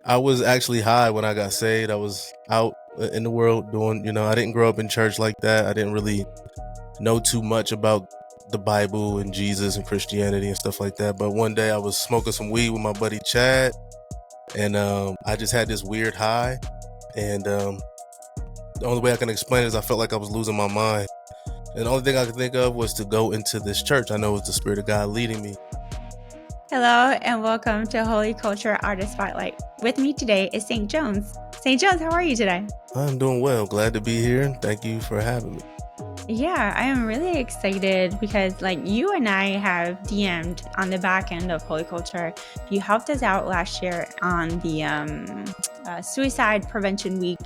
I was actually high when I got saved. I was out in the world doing, I didn't grow up in church like that. I didn't really know too much about the Bible and Jesus and Christianity and stuff like that. But one day I was smoking some weed with my buddy Chad, and I just had this weird high. And the only way I can explain it is I felt like I was losing my mind. And the only thing I could think of was to go into this church. I know it was the Spirit of God leading me. Hello and welcome to Holy Culture Artist Spotlight. With me today is St. Jones. St. Jones, how are you today? I'm doing well. Glad to be here. Thank you for having me. Yeah, I am really excited because you and I have DM'd on the back end of Holy Culture. You helped us out last year on the Suicide Prevention Week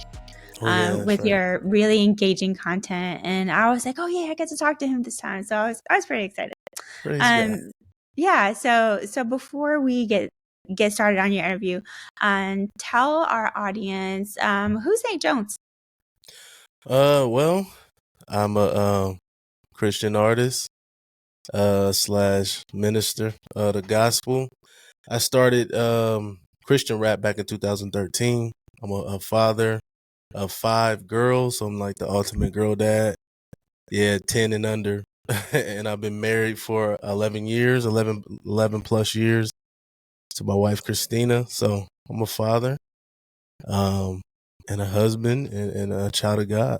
Oh yeah, that's with right. your really engaging content. And I was like, oh yeah, I get to talk to him this time. So I was pretty excited. Praise God. Um, yeah, so before we get started on your interview, tell our audience who's St. Jones. Well, I'm a Christian artist, slash minister of the gospel. I started Christian rap back in 2013. I'm a father of 5 girls, so I'm like the ultimate girl dad. Yeah, 10 and under. And I've been married for 11 years, 11 plus years to my wife Christina. So I'm a father, um, and a husband, and a child of God.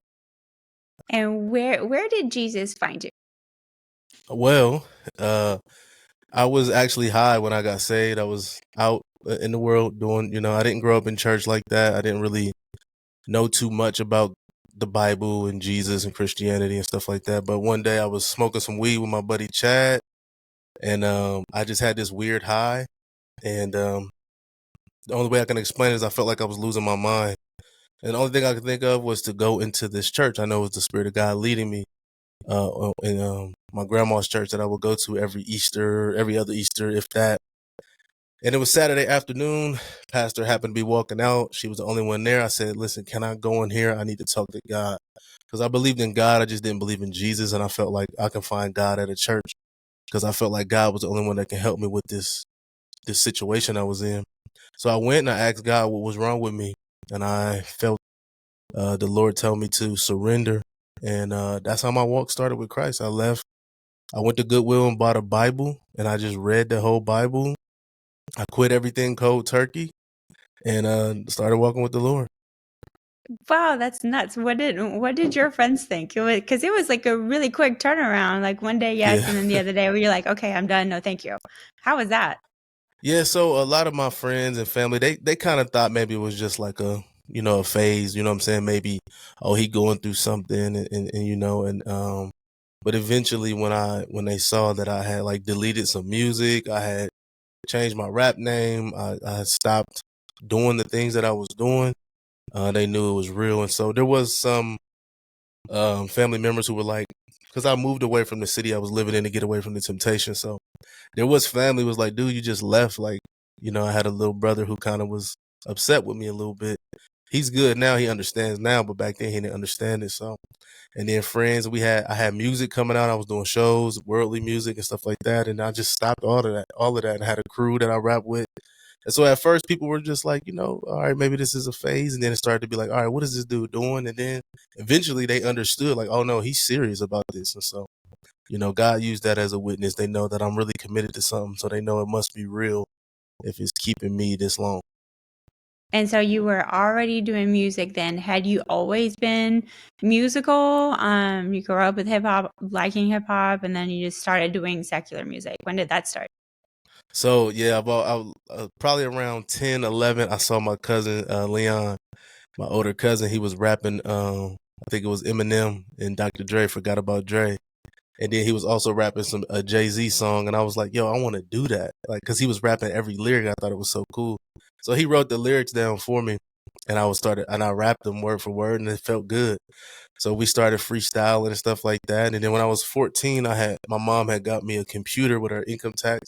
And where did Jesus find you? Well, uh, I was actually high when I got saved. I was out in the world doing, I didn't grow up in church like that. I didn't really know too much about the Bible and Jesus and Christianity and stuff like that. But one day I was smoking some weed with my buddy Chad, and I just had this weird high. And the only way I can explain it is I felt like I was losing my mind. And the only thing I could think of was to go into this church. I know it was the Spirit of God leading me in my grandma's church that I would go to every Easter, every other Easter, if that. And it was Saturday afternoon. Pastor happened to be walking out. She was the only one there. I said, listen, can I go in here? I need to talk to God. Because I believed in God. I just didn't believe in Jesus. And I felt like I can find God at a church. Because I felt like God was the only one that can help me with this situation I was in. So I went and I asked God what was wrong with me. And I felt the Lord tell me to surrender. And that's how my walk started with Christ. I left. I went to Goodwill and bought a Bible. And I just read the whole Bible. I quit everything cold turkey and started walking with the Lord. Wow, that's nuts. What did your friends think? Because it was like a really quick turnaround. Like one day yes, Yeah. and then the other day where you're like, okay, I'm done. No, thank you. How was that? Yeah, so a lot of my friends and family, they kind of thought maybe it was just like a phase, you know what I'm saying? Maybe, oh, he going through something and but eventually when they saw that I had like deleted some music, I had changed my rap name, I stopped doing the things that I was doing, they knew it was real. And so there was some family members who were like, because I moved away from the city I was living in to get away from the temptation. So there was family was like, dude, you just left. Like, I had a little brother who kind of was upset with me a little bit. He's good now. He understands now, but back then he didn't understand it. So, and then friends, I had music coming out. I was doing shows, worldly music and stuff like that. And I just stopped all of that. And I had a crew that I rap with. And so at first people were just like, all right, maybe this is a phase. And then it started to be like, all right, what is this dude doing? And then eventually they understood like, oh no, he's serious about this. And so, God used that as a witness. They know that I'm really committed to something. So they know it must be real if it's keeping me this long. And so you were already doing music then. Had you always been musical? You grew up with hip hop, liking hip hop, and then you just started doing secular music. When did that start? So yeah, probably around 10, 11, I saw my cousin, Leon, my older cousin. He was rapping, I think it was Eminem and Dr. Dre, Forgot About Dre. And then he was also rapping a Jay-Z song. And I was like, yo, I want to do that. Like, cause he was rapping every lyric. I thought it was so cool. So he wrote the lyrics down for me and I rapped them word for word and it felt good. So we started freestyling and stuff like that. And then when I was 14, my mom had got me a computer with her income tax.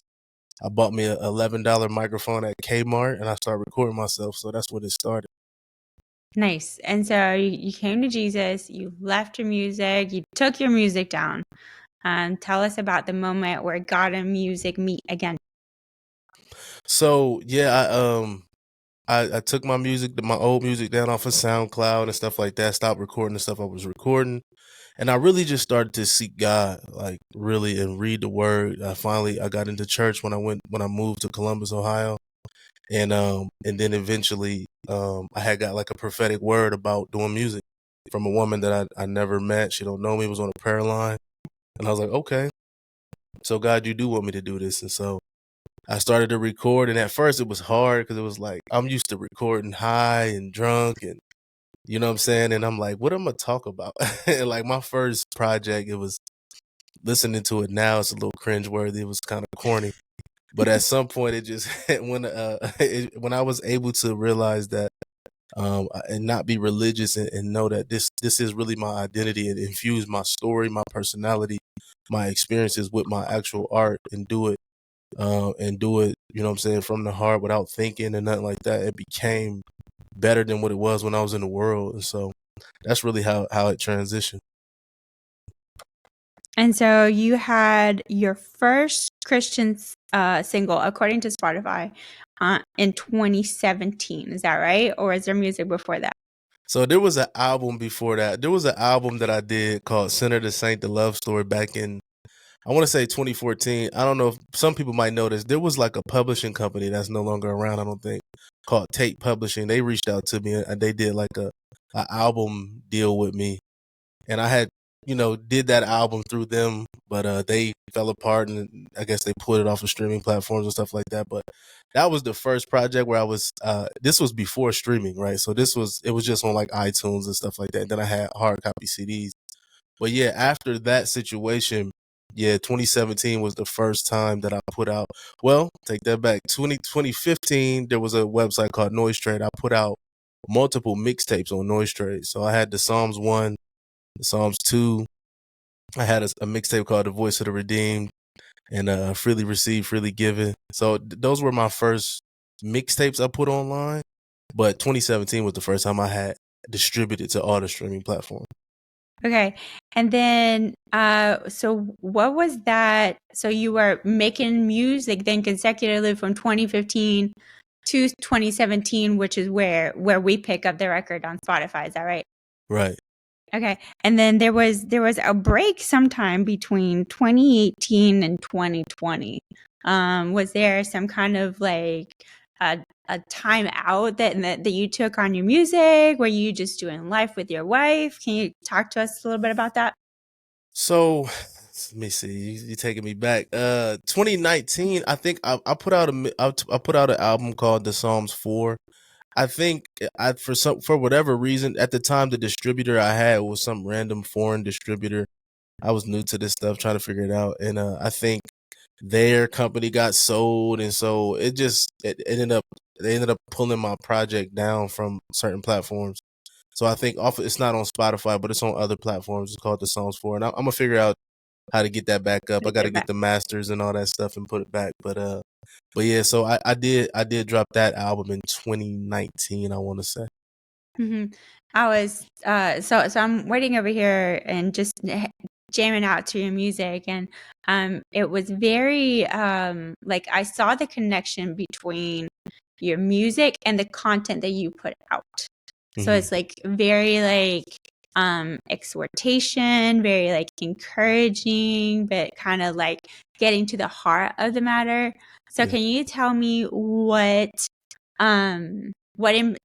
I bought me a $11 microphone at Kmart and I started recording myself. So that's when it started. Nice. And so you came to Jesus, you left your music, you took your music down. Tell us about the moment where God and music meet again. So yeah, I took my old music down off of SoundCloud and stuff like that, stopped recording the stuff I was recording. And I really just started to seek God, like really, and read the word. I got into church when I moved to Columbus, Ohio. And then eventually I had got like a prophetic word about doing music from a woman that I never met. She don't know me, was on a prayer line. And I was like, okay, so God, you do want me to do this. And so I started to record, and at first it was hard because it was like I'm used to recording high and drunk, and you know what I'm saying? And I'm like, what am I talk about? And like my first project, it was listening to it now, it's a little cringeworthy. It was kind of corny. But at some point it just when I was able to realize that and not be religious, and know that this is really my identity, and infuse my story, my personality, my experiences with my actual art, and do it you know what I'm saying, from the heart without thinking and nothing like that, it became better than what it was when I was in the world. And so that's really how it transitioned. And so you had your first Christian single, according to Spotify, in 2017. Is that right? Or is there music before that? So there was an album before that. There was an album that I did called Sinner to Saint, the Love Story, back in, I want to say 2014. I don't know if some people might know this. There was like a publishing company that's no longer around, I don't think, called Tate Publishing. They reached out to me and they did like a album deal with me. And I had, did that album through them, but they fell apart, and I guess they put it off of streaming platforms and stuff like that. But that was the first project where I was, this was before streaming, right? So it was just on like iTunes and stuff like that. And then I had hard copy CDs. But yeah, after that situation, yeah, 2017 was the first time that I put out, well, take that back. 2015, there was a website called Noise Trade. I put out multiple mixtapes on Noise Trade. So I had the Psalms 1, the Psalms 2. I had a mixtape called The Voice of the Redeemed, and Freely Received, Freely Given. So those were my first mixtapes I put online. But 2017 was the first time I had distributed to all the streaming platforms. Okay. And then, so what was that? So you were making music then consecutively from 2015 to 2017, which is where we pick up the record on Spotify. Is that right? Right. Okay. And then there was a break sometime between 2018 and 2020. Was there some kind of like a time out that you took on your music? Were you just doing life with your wife? Can you talk to us a little bit about that? So let me see. You're taking me back. 2019. I think I put out I put out an album called The Psalms 4. I think for whatever reason at the time the distributor I had was some random foreign distributor. I was new to this stuff, trying to figure it out, and I think their company got sold, and so it ended up they ended up pulling my project down from certain platforms. So I think it's not on Spotify, but it's on other platforms. It's called The Psalms 4, and I'm gonna figure out how to get that back up. I got to get the masters and all that stuff and put it back. But yeah, so I did drop that album in 2019, I want to say. Mm-hmm. I was so I'm waiting over here and just jamming out to your music, and it was very like I saw the connection between your music and the content that you put out. So it's like very like exhortation, very like encouraging, but kind of like getting to the heart of the matter. So can you tell me what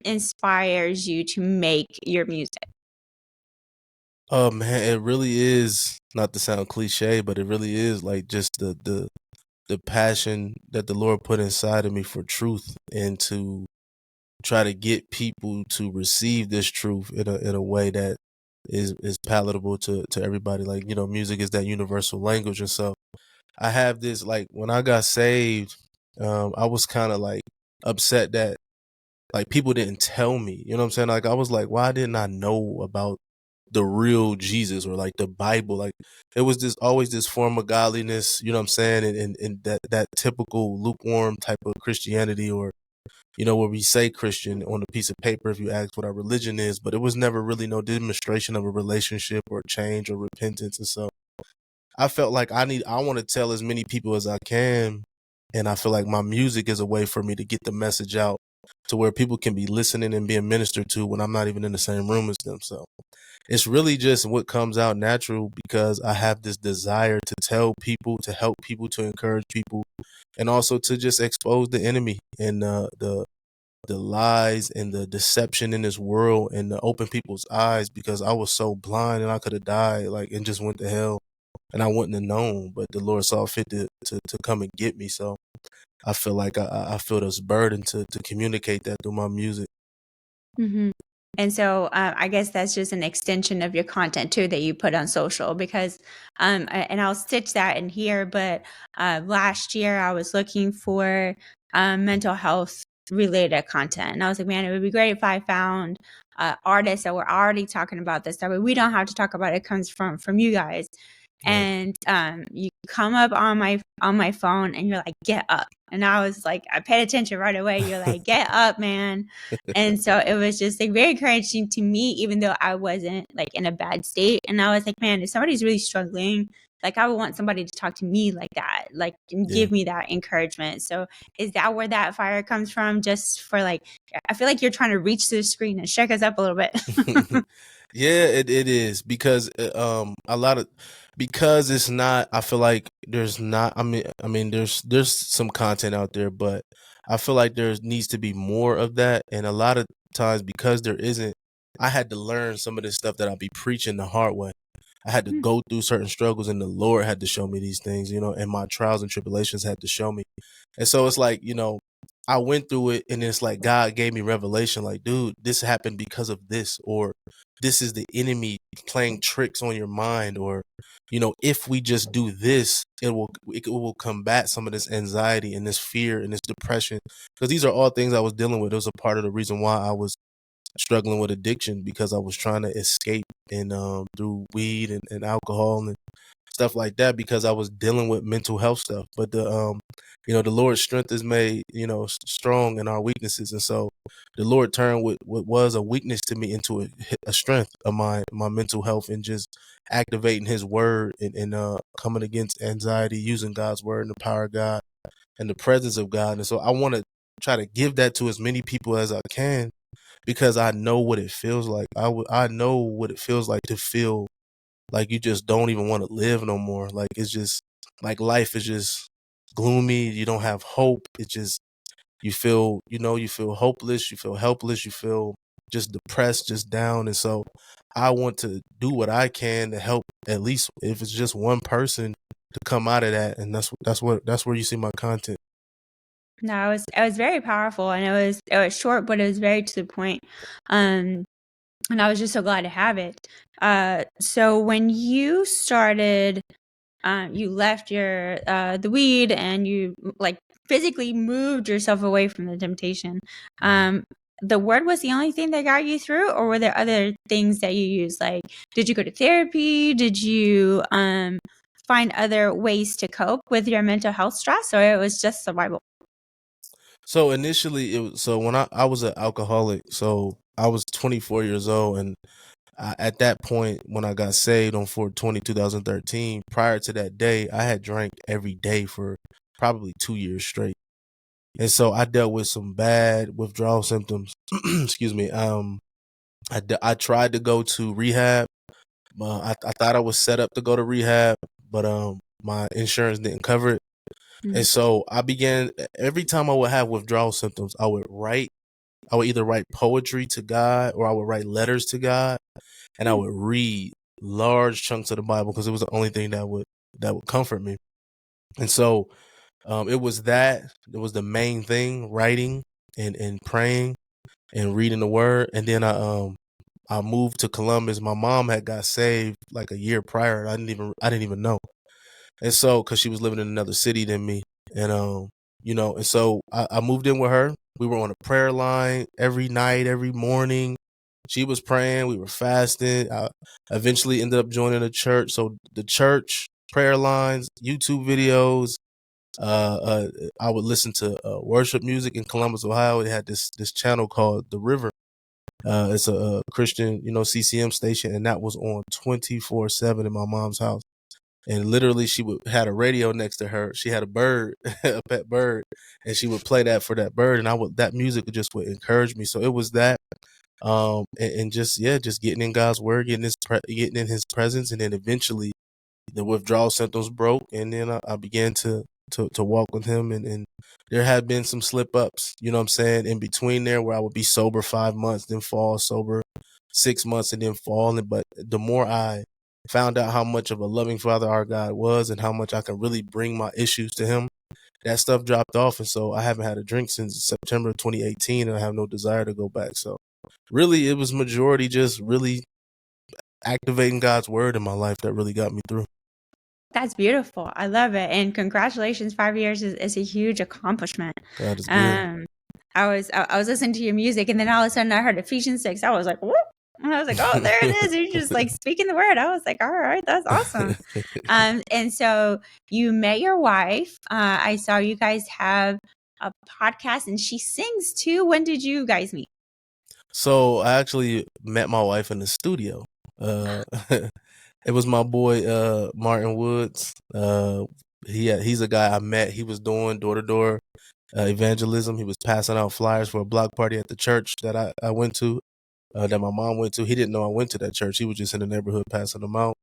inspires you to make your music? Oh man, it really is, not to sound cliche, but it really is like just the passion that the Lord put inside of me for truth, and to try to get people to receive this truth in a way that is palatable to everybody. Like, music is that universal language. And so I have this, like, when I got saved, I was kind of like upset that like people didn't tell me, you know what I'm saying? Like, I was like, why didn't I know about the real Jesus, or like the Bible? Like, it was always this form of godliness, you know what I'm saying? And that typical lukewarm type of Christianity, or, where we say Christian on a piece of paper if you ask what our religion is, but it was never really no demonstration of a relationship or change or repentance. And so I felt like I want to tell as many people as I can. And I feel like my music is a way for me to get the message out to where people can be listening and being ministered to when I'm not even in the same room as them. So it's really just what comes out natural because I have this desire to tell people, to help people, to encourage people, and also to just expose the enemy and the lies and the deception in this world and to open people's eyes because I was so blind and I could have died like and just went to hell and I wouldn't have known, but the Lord saw fit to come and get me. So I feel like I feel this burden to communicate that through my music. Mm-hmm. And so I guess that's just an extension of your content too that you put on social because, and I'll stitch that in here. But last year I was looking for mental health related content, and I was like, man, it would be great if I found artists that were already talking about this. That way, we don't have to talk about it. It comes from you guys, Right. and you come up on my phone, and you're like, get up. And I was like, I paid attention right away. You're like, get up, man. And so it was just like very encouraging to me, even though I wasn't like in a bad state. And I was like, man, if somebody's really struggling, like I would want somebody to talk to me like that, like and Yeah. give me that encouragement. So is that where that fire comes from? Just for like, I feel like you're trying to reach through the screen and shake us up a little bit. Yeah, it is because a lot of because it's not. I feel like there's not. I mean, there's some content out there, but I feel like there needs to be more of that. And a lot of times, because there isn't, I had to learn some of this stuff that I'll be preaching the hard way. I had to go through certain struggles, and the Lord had to show me these things, and my trials and tribulations had to show me. And so it's like, I went through it, and it's like God gave me revelation, like, dude, this happened because of this, or this is the enemy playing tricks on your mind, or if we just do this, it will combat some of this anxiety and this fear and this depression, because these are all things I was dealing with. It was a part of the reason why I was struggling with addiction, because I was trying to escape and through weed and alcohol and stuff like that, because I was dealing with mental health stuff. But the Lord's strength is made, strong in our weaknesses. And so the Lord turned what was a weakness to me into a strength of my mental health, and just activating his word and coming against anxiety, using God's word and the power of God and the presence of God. And so I want to try to give that to as many people as I can, because I know what it feels like. I know what it feels like to feel like you just don't even want to live no more. Like it's just like life is just gloomy. You don't have hope. It just you feel hopeless. You feel helpless. You feel just depressed, just down. And so I want to do what I can to help, at least if it's just one person, to come out of that. And that's where you see my content. No, it was very powerful, and it was short, but it was very to the point. And I was just so glad to have it. So when you started, you left your the weed, and you like physically moved yourself away from the temptation. The word was the only thing that got you through, or were there other things that you used? Like, did you go to therapy? Did you find other ways to cope with your mental health stress, or it was just survival? So initially, when I was an alcoholic. So I was 24 years old, and at that point, when I got saved on 4/20/2013, prior to that day, I had drank every day for probably 2 years straight. And so I dealt with some bad withdrawal symptoms. Excuse me. I tried to go to rehab. I thought I was set up to go to rehab, but my insurance didn't cover it. And so I began, every time I would have withdrawal symptoms, I would either write poetry to God, or I would write letters to God, and I would read large chunks of the Bible, because it was the only thing that would comfort me. And so it was the main thing, writing and praying and reading the word. And then I moved to Columbus. My mom had got saved like a year prior. I didn't even know. And so, cause she was living in another city than me. And and so I moved in with her. We were on a prayer line every night, every morning. She was praying, we were fasting. I eventually ended up joining a church. So the church, prayer lines, YouTube videos. I would listen to worship music in Columbus, Ohio. It had this channel called The River. It's a Christian, CCM station, and that was on 24/7 in my mom's house. and literally she would had a radio next to her. She had a bird, a pet bird, and she would play that for that bird, and that music would encourage me. So it was that, and just just getting in God's word, getting in His presence, and then eventually the withdrawal symptoms broke, and then I began to walk with Him, and there had been some slip ups, you know what I'm saying, in between there, where I would be sober 5 months, then fall sober 6 months, and then fall. But the more I found out how much of a loving Father our God was, and how much I can really bring my issues to Him, that stuff dropped off, and so I haven't had a drink since September 2018, and I have no desire to go back. So really, it was majority just really activating God's word in my life that really got me through. That's beautiful. I love it. And congratulations. 5 years is a huge accomplishment. God is good. I was listening to your music, and then all of a sudden I heard Ephesians 6. I was like, whoop. And I was like, oh, there it is. You're just like speaking the word. I was like, all right, that's awesome. And so you met your wife. I saw you guys have a podcast, and she sings too. When did you guys meet? So I actually met my wife in the studio. It was my boy Martin Woods. He's a guy I met. He was doing door-to-door evangelism. He was passing out flyers for a block party at the church that I went to, that my mom went to. He didn't know I went to that church. He was just in the neighborhood passing them out.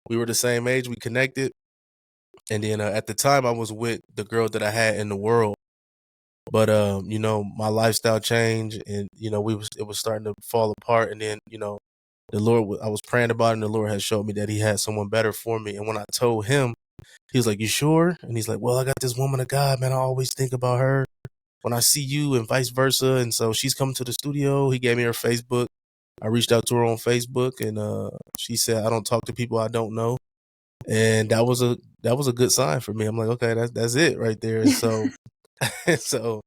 We were the same age. We connected. And then at the time, I was with the girl that I had in the world. But my lifestyle changed, and it was starting to fall apart. And then the Lord, I was praying about it, and the Lord had showed me that He had someone better for me. And when I told Him, He was like, "You sure?" And He's like, "Well, I got this woman of God, man. I always think about her when I see you, and vice versa." And so she's coming to the studio. He gave me her Facebook. I reached out to her on Facebook, and she said, "I don't talk to people I don't know," and that was a good sign for me. I'm like, okay, that's it right there. And so, so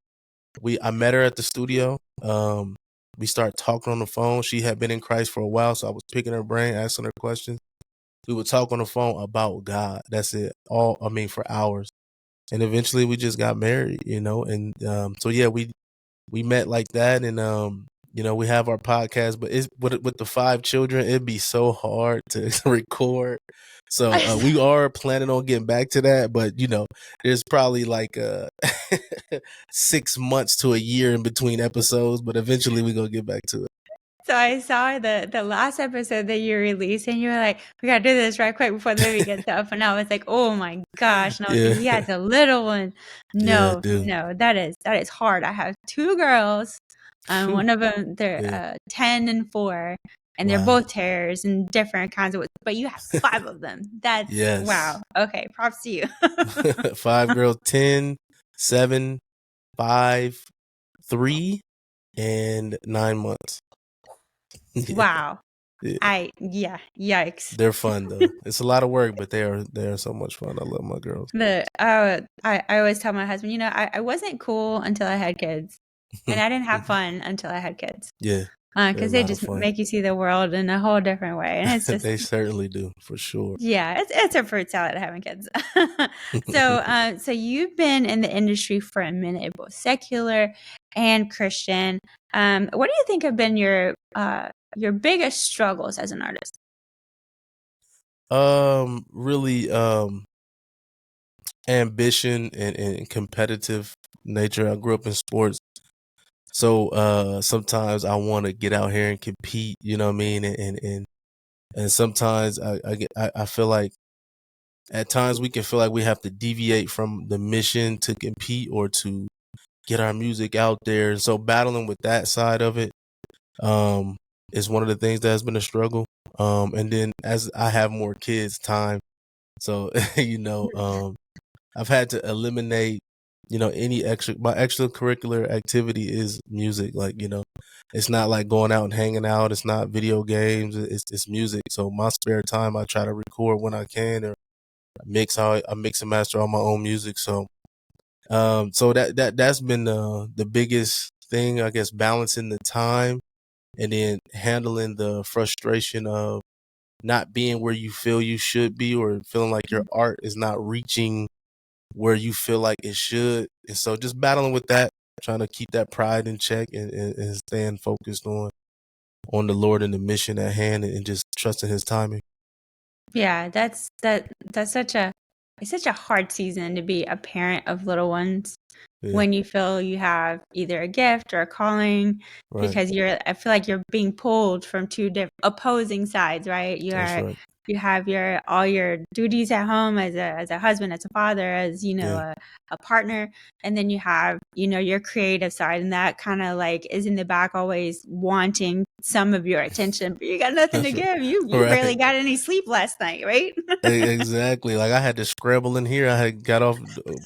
I met her at the studio. We started talking on the phone. She had been in Christ for a while, so I was picking her brain, asking her questions. We would talk on the phone about God. That's it. For hours. And eventually we just got married, and so yeah, we met like that, and we have our podcast, but it's with the 5 children, it'd be so hard to record. So we are planning on getting back to that, but there's probably like 6 months to a year in between episodes, but eventually we gonna get back to it. So I saw the last episode that you released, and you were like, we gotta do this right quick before the baby gets up. And I was like, oh my gosh. And I was like, he has a little one. No, that is hard. I have 2 girls. One of them, they're 10 and 4. And they're both terrors in different kinds of ways. But you have 5 of them. That's wow. Okay, props to you. 5 girls, 10, 7, 5, 3, and 9 months. Wow. Yikes. They're fun though. It's a lot of work, but they are so much fun. I love my girls. I always tell my husband, I wasn't cool until I had kids, and I didn't have fun until I had kids. Yeah. Because they just make you see the world in a whole different way, and it's just they certainly do, for sure. Yeah, it's a fruit salad having kids. So you've been in the industry for a minute, both secular and Christian. What do you think have been your biggest struggles as an artist? Really, ambition and competitive nature. I grew up in sports. So sometimes I want to get out here and compete, you know what I mean? And sometimes I feel like at times we can feel like we have to deviate from the mission to compete or to get our music out there. And so battling with that side of it is one of the things that has been a struggle. And then as I have more kids, time. So, I've had to eliminate any my extracurricular activity is music. Like, it's not like going out and hanging out. It's not video games. It's music. So my spare time, I try to record when I can, or I mix and master all my own music. So, so that's been the biggest thing, I guess, balancing the time and then handling the frustration of not being where you feel you should be, or feeling like your art is not reaching where you feel like it should. And so just battling with that, trying to keep that pride in check, and staying focused on the Lord and the mission at hand, and just trusting His timing. Yeah, that's such a it's such a hard season to be a parent of little ones Yeah, when you feel you have either a gift or a calling right. because I feel like you're being pulled from two opposing sides, right? That's right. You have your all your duties at home as a husband, as a father, as Yeah. a partner, and then you have your creative side, and that kind of like is in the back always wanting some of your attention, but you got nothing to That's give. You barely right. got any sleep last night, right? Exactly. Like I had to scramble in here. I had got off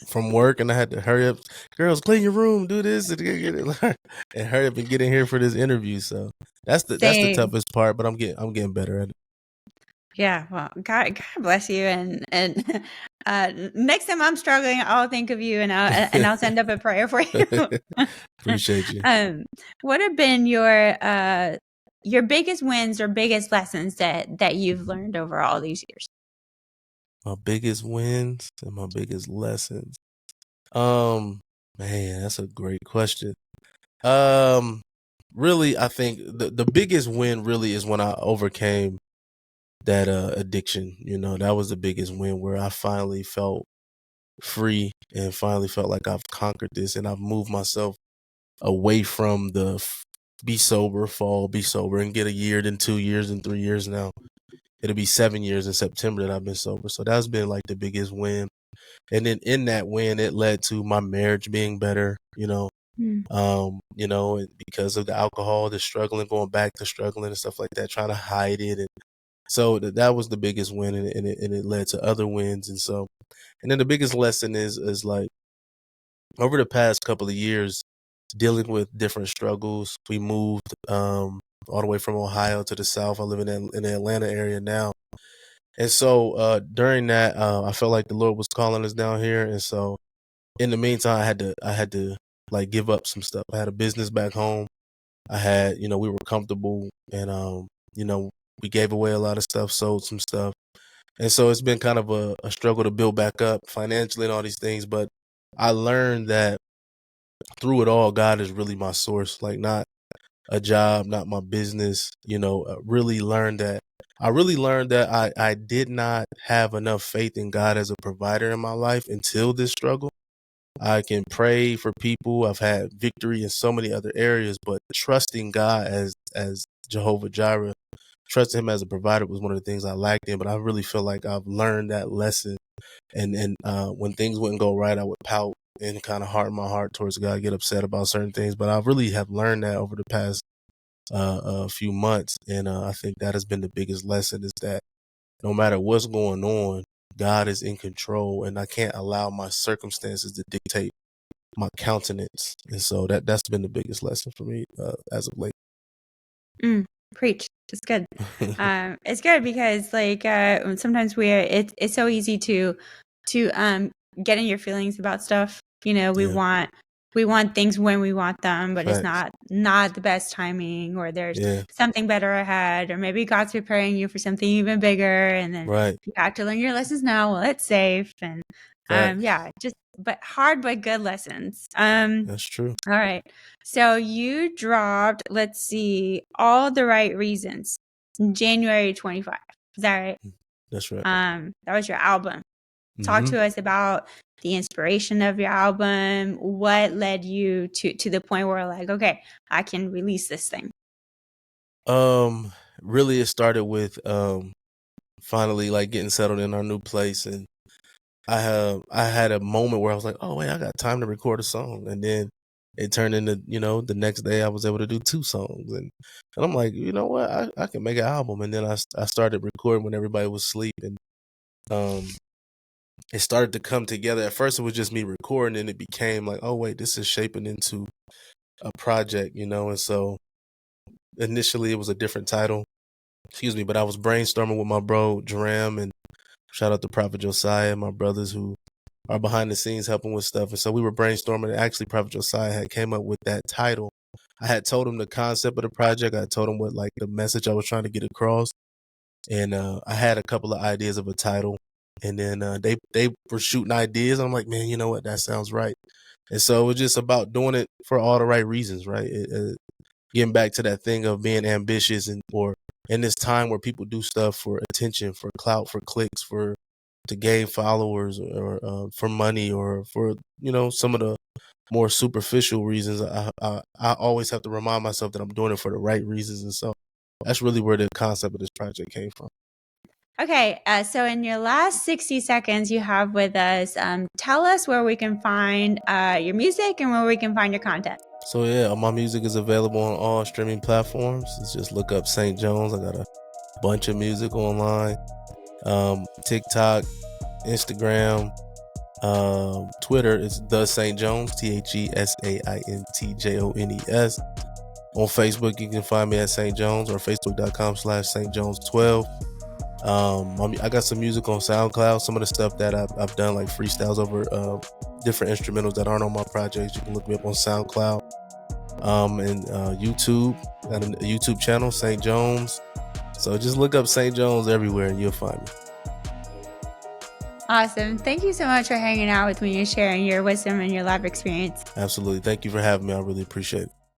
from work and I had to hurry up. Girls, clean your room. Do this and get it, and hurry up and get in here for this interview. So that's the Same. toughest part. But I'm getting better at it. Yeah, well, God bless you, and next time I'm struggling, I'll think of you, and I'll send up a prayer for you. Appreciate you. um, what have been your biggest wins or biggest lessons that you've learned over all these years? My biggest wins and my biggest lessons. Um, Man, that's a great question. Um, Really, I think the biggest win really is when I overcame that addiction. That was the biggest win where I finally felt free and finally felt like I've conquered this and I've moved myself away from the be sober, fall, be sober, and get a year, then 2 years, and 3 years now. It'll be 7 years in September that I've been sober. So that's been like the biggest win. And then in that win, it led to my marriage being better, Mm, and because of the alcohol, the struggling, going back to struggling and stuff like that, trying to hide it. And so that was the biggest win, and it led to other wins. And then the biggest lesson is like over the past couple of years, dealing with different struggles. We moved all the way from Ohio to the South. I live in the Atlanta area now. And so during that, I felt like the Lord was calling us down here. And so in the meantime, I had to like give up some stuff. I had a business back home. We were comfortable, and you know, we gave away a lot of stuff, sold some stuff. And so it's been kind of a struggle to build back up financially and all these things. But I learned that through it all, God is really my source, like not a job, not my business. I really learned that I did not have enough faith in God as a provider in my life until this struggle. I can pray for people. I've had victory in so many other areas, but trusting God as Jehovah Jireh, trusting Him as a provider was one of the things I lacked in. But I really feel like I've learned that lesson. And when things wouldn't go right, I would pout and kind of harden my heart towards God, get upset about certain things. But I really have learned that over the past few months, and I think that has been the biggest lesson is that no matter what's going on, God is in control, and I can't allow my circumstances to dictate my countenance. And so that's been the biggest lesson for me as of late. mm, preach. It's good. It's good because like sometimes it's so easy to get in your feelings about stuff. Yeah, We want things when we want them, but it's facts. not the best timing, or there's Yeah, something better ahead, or maybe God's preparing you for something even bigger, and then right. you have to learn your lessons now while it's safe. And Facts. yeah, just but hard but good lessons. That's true. All right. So you dropped, let's see, All the Right Reasons in January 25. Is that right? Mm, that's right. That was your album. Talk Hmm. to us about the inspiration of your album. What led you to the point where like, okay, I can release this thing. Um, Really, it started with finally like getting settled in our new place, and I had a moment where I was like, oh wait, I got time to record a song, and then it turned into the next day I was able to do two songs, and I'm like, you know what, I can make an album, and then I started recording when everybody was asleep, and um it started to come together. At first, it was just me recording, and it became like, oh wait, this is shaping into a project, and so initially it was a different title, excuse me, but I was brainstorming with my bro Dram, and shout out to Prophet Josiah, my brothers who are behind the scenes helping with stuff. And so we were brainstorming, and actually Prophet Josiah had came up with that title. I had told him the concept of the project. I told him what like the message I was trying to get across, and I had a couple of ideas of a title. And then they were shooting ideas. I'm like, man, you know what? That sounds right. And so it was just about doing it for all the right reasons, right? Getting back to that thing of being ambitious or in this time where people do stuff for attention, for clout, for clicks, to gain followers, or for money, or for some of the more superficial reasons, I always have to remind myself that I'm doing it for the right reasons. And so that's really where the concept of this project came from. Okay, so in your last 60 seconds you have with us, tell us where we can find your music and where we can find your content. So yeah, my music is available on all streaming platforms. Just look up St. Jones. I got a bunch of music online. TikTok, Instagram, Twitter is The St. Jones, TheSaintJones. On Facebook, you can find me at St. Jones, or facebook.com/StJones12. I got some music on SoundCloud. Some of the stuff that I've done, like freestyles over different instrumentals that aren't on my projects, you can look me up on SoundCloud. And YouTube, got a YouTube channel, St. Jones. So just look up St. Jones everywhere and you'll find me. Awesome. Thank you so much for hanging out with me and sharing your wisdom and your life experience. Absolutely. Thank you for having me. I really appreciate it.